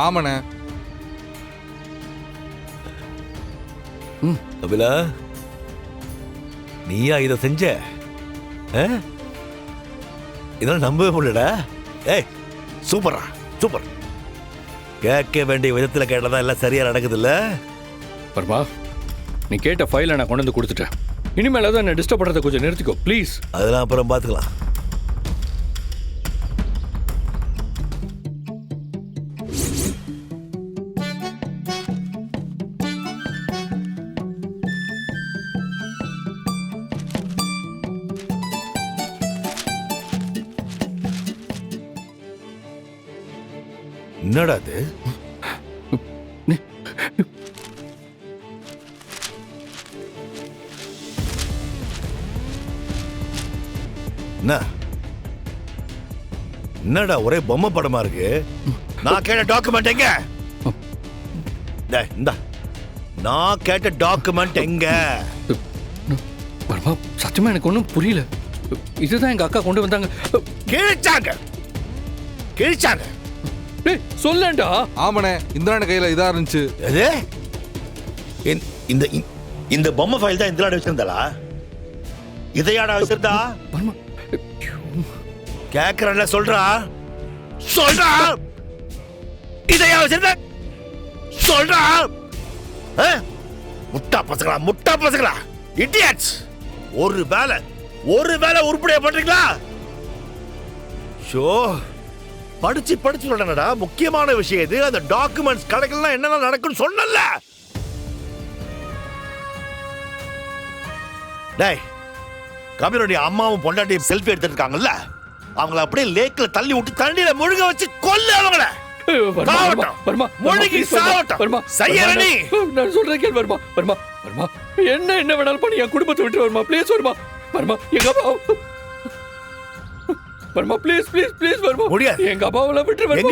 ஆமாண்ணே. கபிலா, நீயா இதை செஞ்ச? இதெல்லாம் நம்பவே முடியலடா. ஏய், சூப்பரா, சூப்பர். கேட்க வேண்டிய விதத்தில் கேட்டதான் எல்லாம் சரியா நடக்குது இல்ல? பர்மா, நீ கேட்ட ஃபைலை நான் கொண்டு வந்து கொடுத்துட்டேன். இனிமேல் தான் என்ன டிஸ்டர்ப் பண்ணுறதை கொஞ்சம் நிறுத்திக்கோ ப்ளீஸ். அதெல்லாம் அப்புறம் பார்த்துக்கலாம். என்னடா அது? என்னடா ஒரே பொம்மை படமா இருக்கு? நான் கேட்ட டாக்குமெண்ட் எங்க? இந்தா, நான் கேட்ட டாக்குமெண்ட் எங்க? பர்மா, சத்தியமா எனக்கு ஒன்றும் புரியல. இதுதான் எங்க அக்கா கொண்டு வந்தாங்க. கிழிச்சாங்க. சொல்லேன்டா. ஆமாண்ணே, இந்திராணி கையில இதா இருந்துச்சு. இந்த இந்த பொம்மை ஃபைல் தான் இந்திராணி வச்சிருந்தாளா? இதையாடா வச்சிருந்தா? பர்மா, கேக்குறேன்ல, சொல்றா. இதையா வச்சிருந்த? சொல்றா. முட்டா பசங்களா, இடியட்ஸ். ஒரு வேலை உருப்படியா பண்றீங்களா? ஷோ, படிச்சு சொல்றேன்டா. முக்கியமான விஷயம் இது. அந்த டாக்குமெண்ட்ஸ் கிடைக்கலாம், என்னென்ன நடக்கும்னு சொன்னல. டேய், கபிலோடைய அம்மாவும் பொண்டாட்டியும் செல்ஃபி எடுத்துட்டு இருக்காங்கல்ல, அவங்கள அப்படியே லேக்ல தள்ளி விட்டு தண்ணியில முழுக வச்சு கொல்ல. அவங்கள என்ன வேணாலும் பண்ணி என் குடும்பத்தை விட்டு வருமா ப்ளீஸ். வருமா வருமா, எங்க அப்பா வருமா ப்ளீஸ் ப்ளீஸ் ப்ளீஸ். வருமா முடியாது, எங்க அப்பாவெல்லாம் விட்டு வருமா.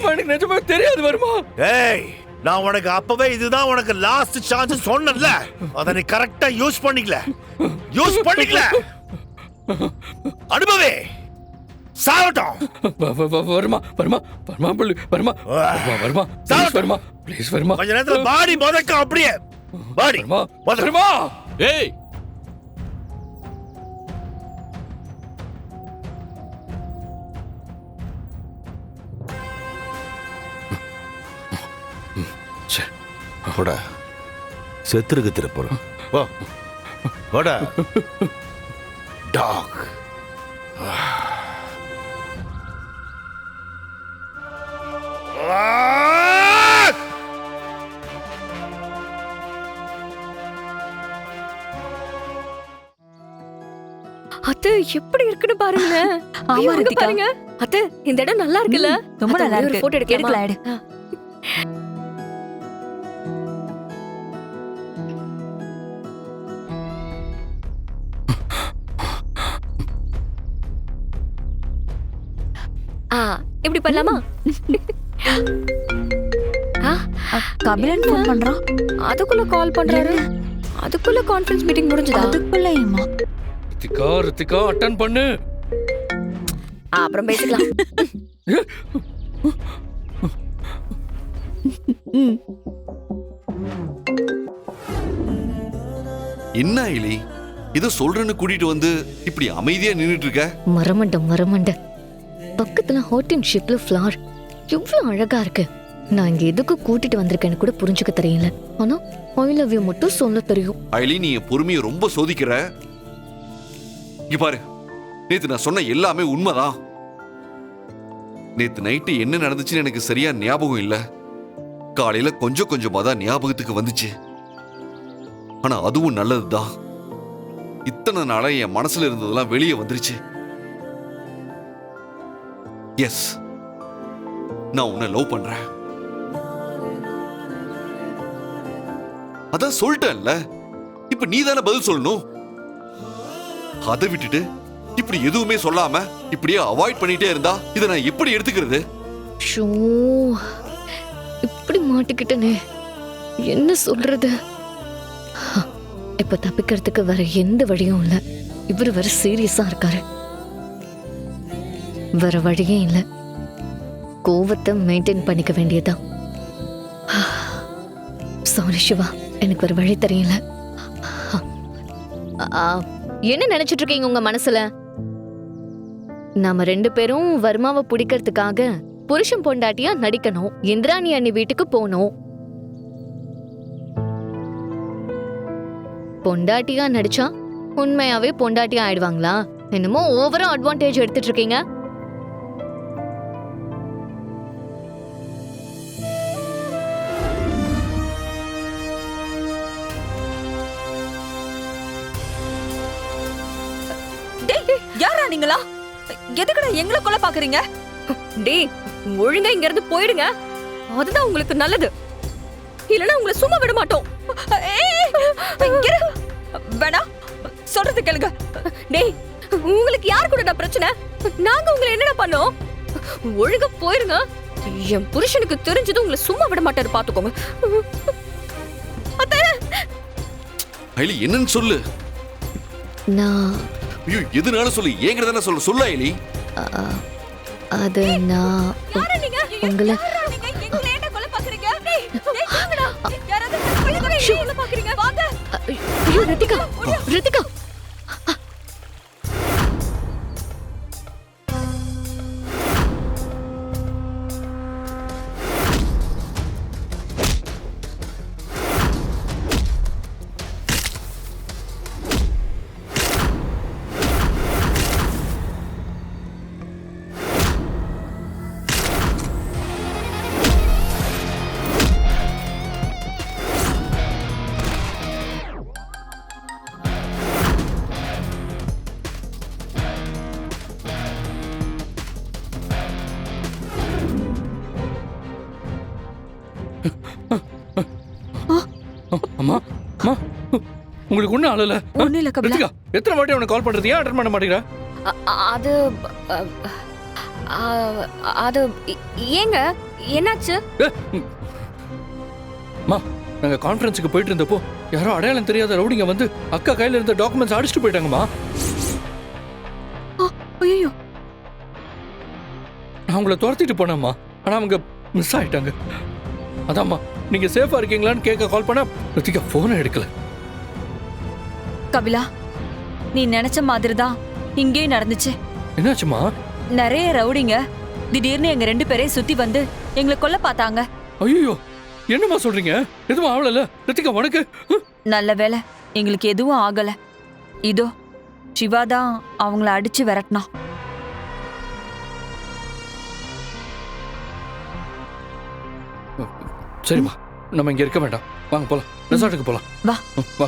எனக்கு நிஜமா தெரியாது. வருமா, ஏய், நான் உனக்கு அப்பவே இதுதான் உனக்கு லாஸ்ட் சான்ஸ் சொன்னேன்ல, அத நீ கரெக்ட்டா யூஸ் பண்ணிக்கல. அனுபவே சாவட்டும். வருமா வருமா வருமா வருமா வருமா வருமா ப்ளீஸ். வருமா, கொஞ்ச நேரத்துல பாடி முதக்க. அப்படியே பாடி வருமா. ஏய், போடா, செத்துருக்கு திருப்புறம். போடா டாக். அத்தை எப்படி இருக்குன்னு பாருங்க. பாருங்க அத்தை, இந்த இடம் நல்லா இருக்குல்ல? ரொம்ப நல்லா இருக்கு. போட்டோ எடுக்கலாம். எப்படி பண்ணலாமா? கபிலன் ஃபோன் பண்றான். அதுக்குள்ள கால் பண்றாரு. அதுக்குள்ள கான்ஃபரன்ஸ் மீட்டிங் முடிஞ்சதா? அதுக்குள்ளேயுமா? ரித்திகா அட்டெண்ட் பண்ணு. அப்புறம் பேசிக்கலாம். என்ன இலி, இது சொல்றேன்னு கூட்டிட்டு வந்து இப்படி அமைதியா நின்னுட்டு இருக்க? மரமண்ட பக்கத்துல ஹாட்டின் ஷேப்ல ஃப்ளவர் எவ்வளவு அழகா இருக்கு. நான் இங்க எதுக்கு கூட்டிட்டு வந்திருக்கேன்னு கூட புரிஞ்சுக்க தெரியல. ஆனா ஐ லவ் யூ மட்டும் சொல்ல தெரியும். ஐலி, நீ என் பொறுமையை ரொம்ப சோதிக்கிற. இங்க பாரு, நேத்து நான் சொன்ன எல்லாமே உண்மைதான். நேத்து நைட்டு என்ன நடந்துச்சுன்னு எனக்கு சரியா ஞாபகம் இல்ல. காலையில கொஞ்சம் கொஞ்சமா தான் ஞாபகத்துக்கு வந்துச்சு. ஆனா அதுவும் நல்லதுதான். இத்தனை நாளா என் மனசுல இருந்ததெல்லாம் வெளியே வந்துருச்சு. எஸ், நான் உன்னை லவ் பண்றேன். அதான் சொல்லிட்டேன்ல, இப்ப நீ தானே பதில் சொல்லணும். அதை விட்டுட்டு இப்படி எதுவுமே சொல்லாம இப்படியே அவாய்ட் பண்ணிட்டே இருந்தா இதை நான் எப்படி எடுத்துக்கிறது? இப்படி மாட்டிக்கிட்டனே, என்ன சொல்றது? இப்ப தப்பிக்கிறதுக்கு வேற எந்த வழியும் இல்ல. இவரு வேற சீரியஸா இருக்காரு. வேற வழியே இல்ல. கோவத்தை மெயின்டைன் பண்ணிக்க வேண்டியதுதான். சாரி சிவா, எனக்கு ஒரு வழி தெரியல. என்ன நினைச்சிட்டு இருக்கீங்க உங்க மனசுல? நாம 2 பேரும் வர்மாவை பிடிக்கிறதுக்காக புருஷன் பொண்டாட்டியா நடிக்கணும், இந்திராணி அண்ணி வீட்டுக்கு போகணும். பொண்டாட்டியா நடிச்சா உண்மையாவே பொண்டாட்டியா ஆயிடுவாங்களா? என்னமோ ஓவரா அட்வான்டேஜ் எடுத்துட்டு இருக்கீங்க. யாரா நீங்களா? எதுக்குடா எங்களை கொலை பாக்குறீங்க? டேய், ஒழுங்கா இங்க இருந்து போயிடுங்க. அதுதான் உங்களுக்கு நல்லது. இல்லனா உங்களை சும்மா விட மாட்டோம். வேணா, சொல்றது கேளுங்க. டேய், உங்களுக்கு யார் கூட பிரச்சனை? நாங்க உங்களை என்னடா பண்ணோம்? ஒழுங்கா போயிருங்க. என் புருஷனுக்கு தெரிஞ்சது உங்களை சும்மா விட மாட்டாரு, பாத்துக்கோங்க. ஐலி என்னன்னு சொல்லு. நான் ஐயோ எதுனாலும் சொல்லு. ஏங்கறத தானே சொல்ல. சொல்ல ஐலி. அது நான் யாரா நீங்க? உங்களை யாரா நீங்க? எங்களை என்ன கொலை பாக்குறீங்க? டேய், வாங்கடா. யாராவது கொலை பாக்குறீங்க? வாங்க. ஐயோ ரித்திகா, ரித்திகா. அம்மா அம்மா, உங்களுக்கு ஒன்றும் ஆளல? ஒண்ணும் இல்ல கபிலா. ரித்திகா, எத்தனை வாட்டி அவனை கால் பண்றது? ஏன் அட்டன் பண்ண மாட்டேங்கிற? அது அது ஏங்க என்னாச்சு? அம்மா, நாங்க கான்ஃபரன்ஸுக்கு போயிட்டு இருந்தப்போ யாரோ அடையாளம் தெரியாத ரவுடிங்க வந்து அக்கா கையில இருந்த டாக்குமெண்ட்ஸ் அடிச்சுட்டு போயிட்டாங்கம்மா. ஐயோ, நான் உங்களை துரத்திட்டு போனேம்மா. ஆனா அவங்க மிஸ் ஆயிட்டாங்க. அதாம்மா, நீங்க சேஃபா இருக்கீங்களான்னு கேட்க கால் பண்ணா ரித்திகா போனை எடுக்கல. கபிலா, நீ நினைச்ச மாதிரி தான் இங்கேயும் நடந்துச்சு. என்னாச்சுமா? நிறைய ரவுடிங்க திடீர்னு எங்க 2 பேரையும் சுத்தி வந்து எங்களை கொல்ல பார்த்தாங்க. ஐயோ, என்னம்மா சொல்றீங்க? எதுவும் ஆகல ரித்திகா உனக்கு? நல்ல வேளை எங்களுக்கு எதுவும் ஆகல. இதோ சிவா தான் அவங்கள அடிச்சு விரட்டினான். சரிம்மா, நம்ம இங்க இருக்க வேண்டாம். வாங்க போலாம், ரெசார்ட்டுக்கு போலாம். வா. வா.